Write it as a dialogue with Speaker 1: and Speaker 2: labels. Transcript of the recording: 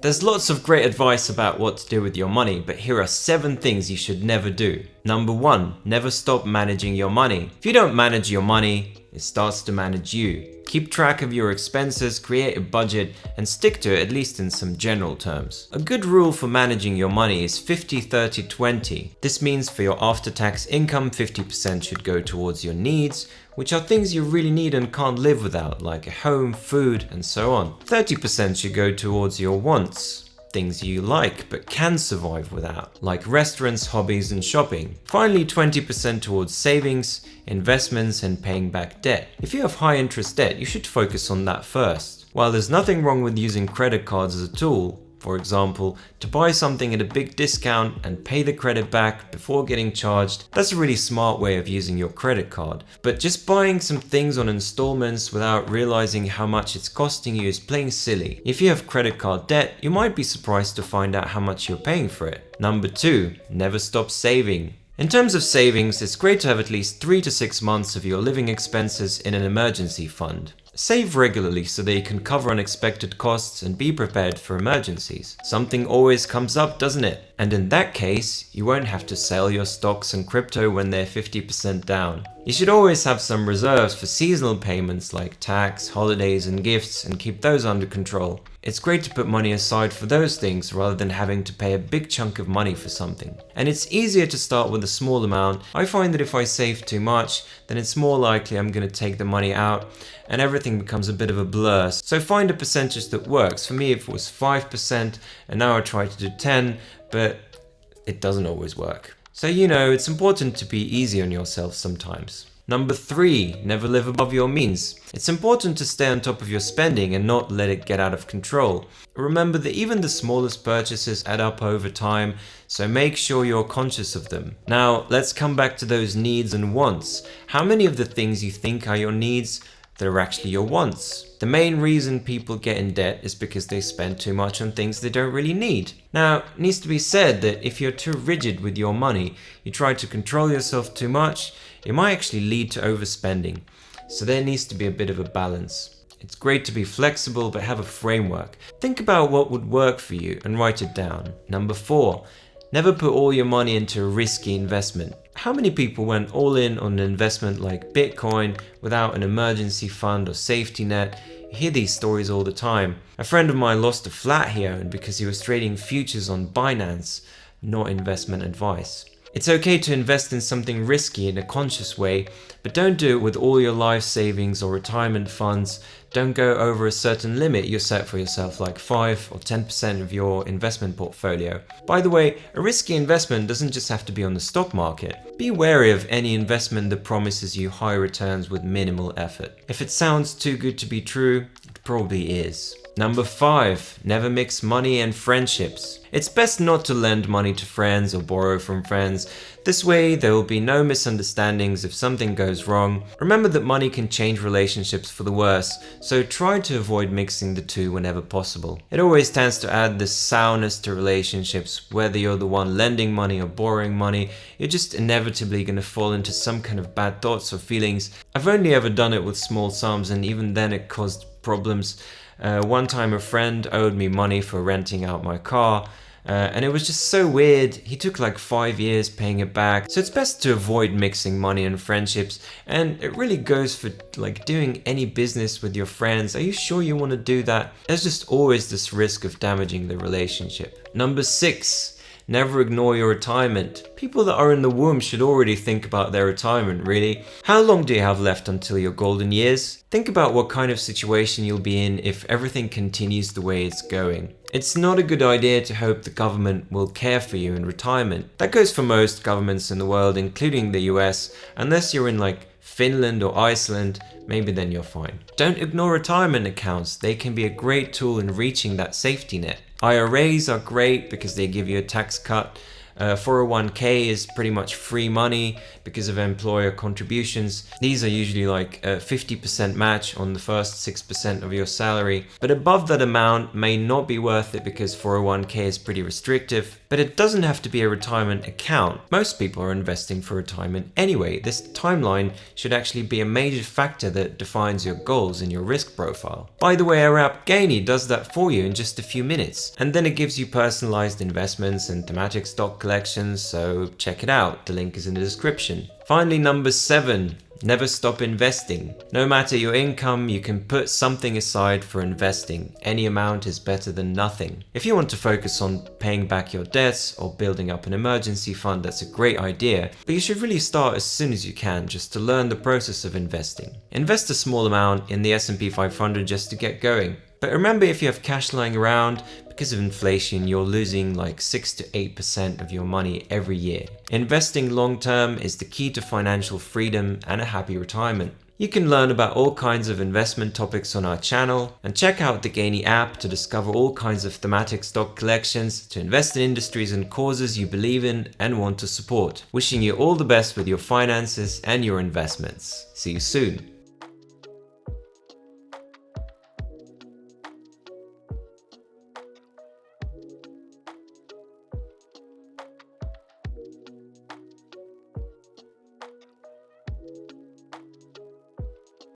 Speaker 1: There's lots of great advice about what to do with your money, but here are 7 things you should never do. Number 1, never stop managing your money. If you don't manage your money, it starts to manage you. Keep track of your expenses, create a budget, and stick to it at least in some general terms. A good rule for managing your money is 50-30-20. This means for your after-tax income, 50% should go towards your needs, which are things you really need and can't live without, like a home, food, and so on. 30% should go towards your wants, things you like but can survive without, like restaurants, hobbies, and shopping. Finally, 20% towards savings, investments, and paying back debt. If you have high interest debt, you should focus on that first. While there's nothing wrong with using credit cards as a tool, for example, to buy something at a big discount and pay the credit back before getting charged, that's a really smart way of using your credit card. But just buying some things on installments without realizing how much it's costing you is plain silly. If you have credit card debt, you might be surprised to find out how much you're paying for it. Number 2, never stop saving. In terms of savings, it's great to have at least 3 to 6 months of your living expenses in an emergency fund. Save regularly so that you can cover unexpected costs and be prepared for emergencies. Something always comes up, doesn't it? And in that case, you won't have to sell your stocks and crypto when they're 50% down. You should always have some reserves for seasonal payments like tax, holidays, and gifts, and keep those under control. It's great to put money aside for those things rather than having to pay a big chunk of money for something. And it's easier to start with a small amount. I find that if I save too much, then it's more likely I'm going to take the money out and everything becomes a bit of a blur. So find a percentage that works. For me, if it was 5%, and now I try to do 10, but it doesn't always work. So it's important to be easy on yourself sometimes. Number 3, never live above your means. It's important to stay on top of your spending and not let it get out of control. Remember that even the smallest purchases add up over time, so make sure you're conscious of them. Now, let's come back to those needs and wants. How many of the things you think are your needs that are actually your wants? The main reason people get in debt is because they spend too much on things they don't really need. Now, it needs to be said that if you're too rigid with your money, you try to control yourself too much, it might actually lead to overspending. So there needs to be a bit of a balance. It's great to be flexible, but have a framework. Think about what would work for you and write it down. Number 4, never put all your money into a risky investment. How many people went all in on an investment like Bitcoin without an emergency fund or safety net? You hear these stories all the time. A friend of mine lost a flat he owned because he was trading futures on Binance, not investment advice. It's okay to invest in something risky in a conscious way, but don't do it with all your life savings or retirement funds. Don't go over a certain limit you set for yourself, like 5 or 10% of your investment portfolio. By the way, a risky investment doesn't just have to be on the stock market. Be wary of any investment that promises you high returns with minimal effort. If it sounds too good to be true, it probably is. Number 5, never mix money and friendships. It's best not to lend money to friends or borrow from friends. This way, there will be no misunderstandings if something goes wrong. Remember that money can change relationships for the worse, so try to avoid mixing the two whenever possible. It always tends to add this sourness to relationships. Whether you're the one lending money or borrowing money, you're just inevitably going to fall into some kind of bad thoughts or feelings. I've only ever done it with small sums, and even then it caused problems. One time a friend owed me money for renting out my car, and it was just so weird. He took like 5 years paying it back. So it's best to avoid mixing money and friendships, and it really goes for like doing any business with your friends. Are you sure you want to do that? There's just always this risk of damaging the relationship. Number 6, never ignore your retirement. People that are in the womb should already think about their retirement, really. How long do you have left until your golden years? Think about what kind of situation you'll be in if everything continues the way it's going. It's not a good idea to hope the government will care for you in retirement. That goes for most governments in the world, including the US. Unless you're in like Finland or Iceland, maybe then you're fine. Don't ignore retirement accounts. They can be a great tool in reaching that safety net. IRAs are great because they give you a tax cut, 401k is pretty much free money because of employer contributions. These are usually like a 50% match on the first 6% of your salary, but above that amount may not be worth it because 401k is pretty restrictive. But it doesn't have to be a retirement account. Most people are investing for retirement anyway. This timeline should actually be a major factor that defines your goals and your risk profile. By the way, our app Gainy does that for you in just a few minutes. And then it gives you personalized investments and thematic stock collections, so check it out. The link is in the description. Finally, number 7. Never stop investing. No matter your income, you can put something aside for investing. Any amount is better than nothing. If you want to focus on paying back your debts or building up an emergency fund, that's a great idea, but you should really start as soon as you can just to learn the process of investing. Invest a small amount in the S&P 500 just to get going. But remember, if you have cash lying around, because of inflation, you're losing like 6 to 8% of your money every year. Investing long term is the key to financial freedom and a happy retirement. You can learn about all kinds of investment topics on our channel and check out the Gainy app to discover all kinds of thematic stock collections to invest in industries and causes you believe in and want to support. Wishing you all the best with your finances and your investments. See you soon.